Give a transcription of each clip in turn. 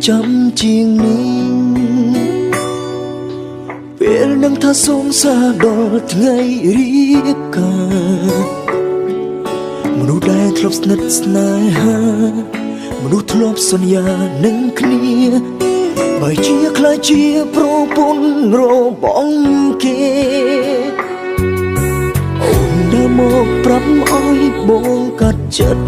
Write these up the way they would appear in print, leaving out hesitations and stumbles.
ចាំជាងនេះពេលនឹងថាសងសាដល់ថ្ងៃរៀបការមនុស្សដែលធ្លាប់ស្និទ្ធស្នេហាមនុស្សធ្លាប់សន្យានឹងគ្នាបើជាខ្លាចជាប្រពន្ធរបស់គេអូនដើរមកប្រាប់ឲ្យបងកាត់ចិត្ត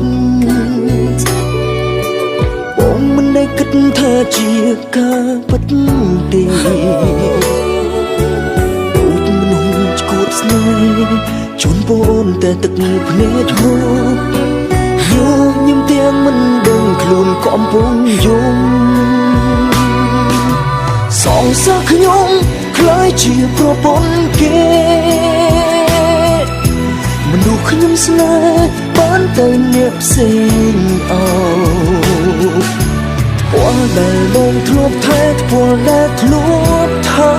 បងមិនได้គិតថាជាការពិតទេដូចមនុស្សឈួតស្នេហ៍ជូនបងអូនតែទឹកភ្នែកហូរយកញឹមទាំងមិនដឹងខ្លួនកំពុងយំសងសើខ្ញុំខ្លាចជាប្រពន្ធគេមនុស្សខ្ញុំស្នេហ៍បានទៅអ្នកផ្សេងអោពណ៌ដែលបងធ្លាប់ថែពណ៌ដែលធ្លាប់ថា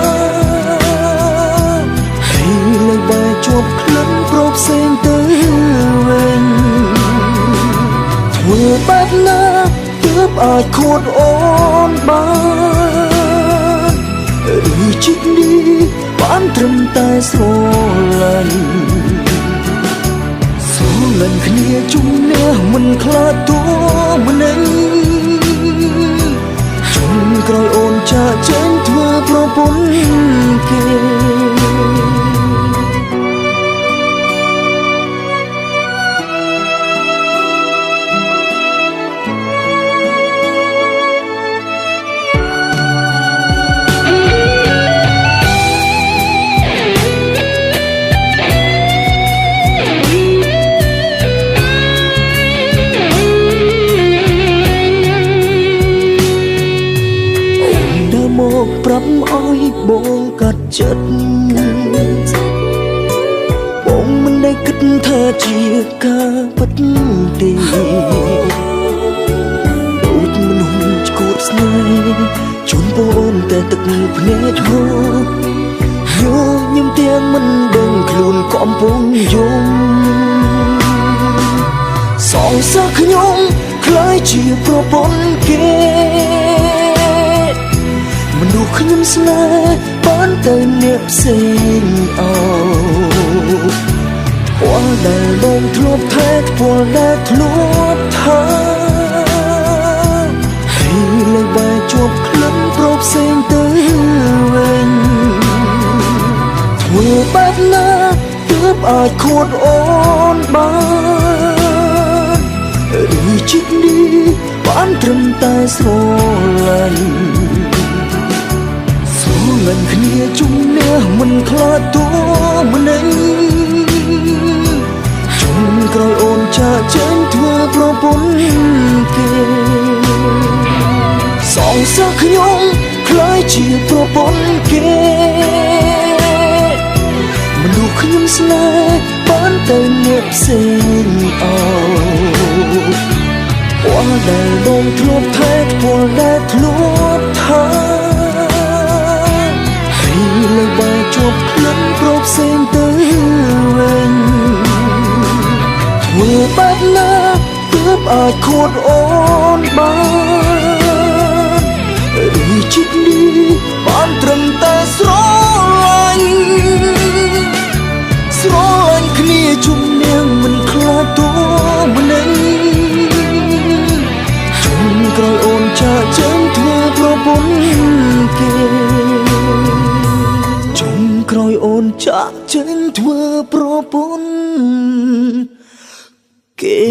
ហើយលើបែកជាប់ក្លិនប្រពផ្សេងទៅវិញធ្វើបែបណាទើបអាចខួតអូនបានឬជីកនេះបានត្រឹមតែស្រឡាញ់គ្នាជុំនេះមិនខ្លាចទួម្នេញជុំក្រោយអូនចាក់ចេញធ្វើប្រពន្ធគេប្រាប់ឲ្យបងកាត់ចិត្តបងមិនได้គិតថាជាការពិតទេដូចមនុស្សឈួតស្នេហ៍ជូនបងតែទឹកភ្នែកហូរយកញឹមទាំងមិនដឹងខ្លួនកំពុងយំសងសើខ្ញុំខ្លាចជាប្រពន្ធគេមនុស្សខ្ញុំស្នេហ៍បានទៅអ្នកផ្សេងអោពណ៌ដែលបងធ្លាប់ថែពណ៌ដែលធ្លាប់ថាហើយលើបែកជាប់ក្លិនប្រពផ្សេងទៅវិញធ្វើបែបណាទើបអាចខួតអូនបានឬជីកនេះបានត្រឹមតែស្រឡាញ់មិនគ្នាជុំនេះមិនខ្លាចទួម្នេញជុំក្រោយអូនចាក់ចេញធ្វើប្រពន្ធគេសងសើខ្ញុំខ្លាចជាប្រពន្ធគេមនុស្សខ្ញុំស្នេហ៍បានទៅអ្នកផ្សេងអោពណ៌ដែលបងធ្លាប់ថែពណ៌ដែលធ្លាប់ថាលើបែកជាប់ក្លិនប្រពផ្សេងទៅវិញធ្វើបែបណាទើបអាចខួតអូនបានឬជីកនេះបានត្រឹមតែស្រឡាញ់គ្នាជុំនាងមិនខ្លាចទួម្នេញជុំក្រោយអូនចាក់ចេញធ្វើប្រពន្ធគេក្រោយអូនចាក់ចេញធ្វើប្រពន្ធគេ